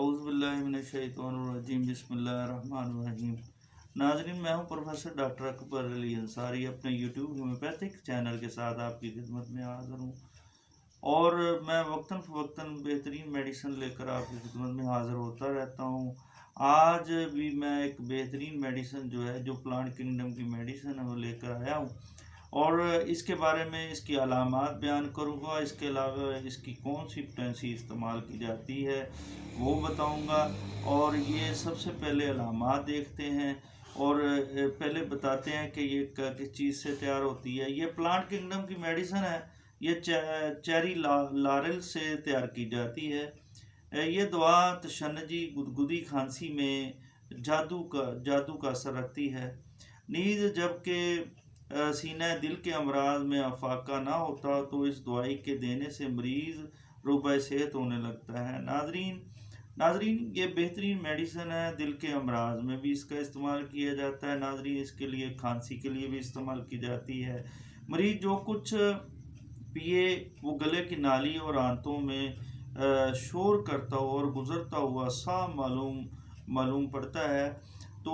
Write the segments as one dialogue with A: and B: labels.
A: औज़ुबिल्लाहिमिनश्शैतानिर्रजीम बिस्मिल्लाहिर्रहमानिर्रहीम। नाज़रीन, मैं हूं प्रोफेसर डॉक्टर अकबर अली अंसारी अपने यूट्यूब होम्योपैथिक चैनल के साथ आपकी खिदमत में हाज़िर हूं और मैं वक्तन फ़वक्तन बेहतरीन मेडिसिन लेकर आपकी खिदमत में हाज़िर होता रहता हूं। आज भी मैं एक बेहतरीन मेडिसिन जो प्लांट किंगडम की मेडिसिन है वो लेकर आया हूं और इसके बारे में इसकी अलामात बयान करूँगा। इसके अलावा इसकी कौन सी पोटेंसी इस्तेमाल की जाती है वो बताऊँगा। और ये सबसे पहले अलामात देखते हैं और पहले बताते हैं कि ये किस चीज़ से तैयार होती है। ये प्लांट किंगडम की मेडिसिन है। ये चेरी लारेल से तैयार की जाती है। ये दवा तशन्नजी गुदगुदी खांसी में जादू का असर रखती है। नीज़ जबकि सीना दिल के अमराज में अफाका ना होता तो इस दवाई के देने से मरीज़ रुबा सेहत होने लगता है। नाजरीन, ये बेहतरीन मेडिसिन है। दिल के अमराज में भी इसका इस्तेमाल किया जाता है। नाजरीन, इसके लिए खांसी के लिए भी इस्तेमाल की जाती है। मरीज़ जो कुछ पिए वो गले की नाली और आंतों में शोर करता हो और गुजरता हुआ सा मालूम पड़ता है तो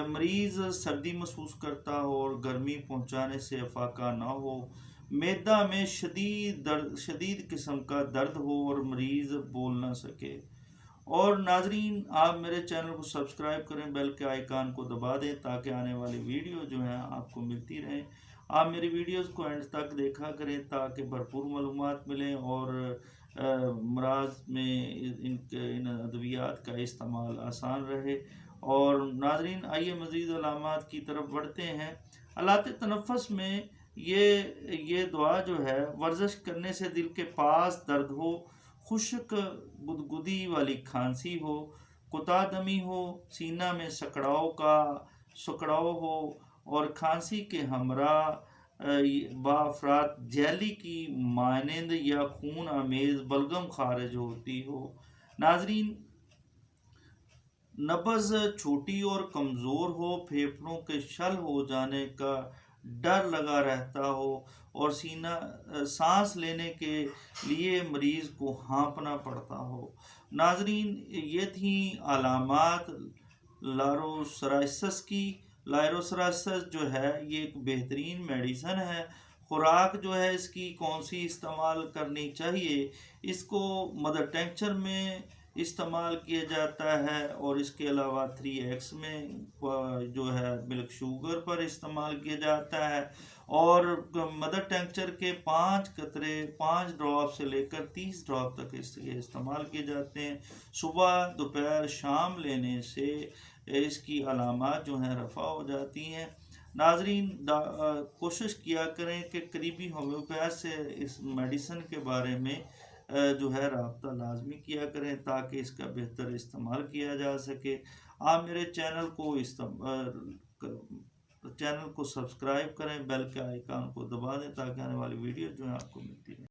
A: मरीज़ सर्दी महसूस करता हो और गर्मी पहुंचाने से अफाका ना हो, मैदा में शदीद किस्म का दर्द हो और मरीज़ बोल ना सके। और नाजरीन, आप मेरे चैनल को सब्सक्राइब करें, बेल के आइकान को दबा दें ताकि आने वाली वीडियो जो है आपको मिलती रहें। आप मेरी वीडियोस को एंड तक देखा करें ताकि भरपूर मालूमात मिलें और मराज में इन अद्वियात का इस्तेमाल आसान रहे। और नाजरीन, आइए मज़ीद अलामात की तरफ बढ़ते हैं। हालात तनफ़्फ़ुस में ये दुआ जो है, वर्जिश करने से दिल के पास दर्द हो, खुश्क गुदगुदी वाली खांसी हो, कुतादमी हो, सीना में सकड़ाव हो और खांसी के हमरा बाफरात जैली की मानंद या खून आमेज बलगम खारिज होती हो। नाजरीन, नब्ज़ छोटी और कमज़ोर हो, फेफड़ों के शल हो जाने का डर लगा रहता हो और सांस लेने के लिए मरीज़ को हाँफना पड़ता हो। नाजरीन, ये थी अलामात लायरोसराइसिस की। लायरोसराइसिस जो है ये एक बेहतरीन मेडिसिन है। खुराक जो है इसकी कौन सी इस्तेमाल करनी चाहिए, इसको मदर टेंचर में इस्तेमाल किया जाता है और इसके अलावा 3x में जो है मिल्क शुगर पर इस्तेमाल किया जाता है। और मदर टेंचर के 5 ड्रॉप से लेकर 30 ड्रॉप तक इसके इस्तेमाल किए जाते हैं। सुबह दोपहर शाम लेने से इसकी अलामात जो हैं रफ़ा हो जाती हैं। नाजरीन, कोशिश किया करें कि करीबी होम्योपैथ से इस मेडिसिन के बारे में जो है रब्ता लाजमी किया करें ताकि इसका बेहतर इस्तेमाल किया जा सके। आप मेरे चैनल को सब्सक्राइब करें, बेल के आइकान को दबा दें ताकि आने वाली वीडियो जो है आपको मिलती रहे।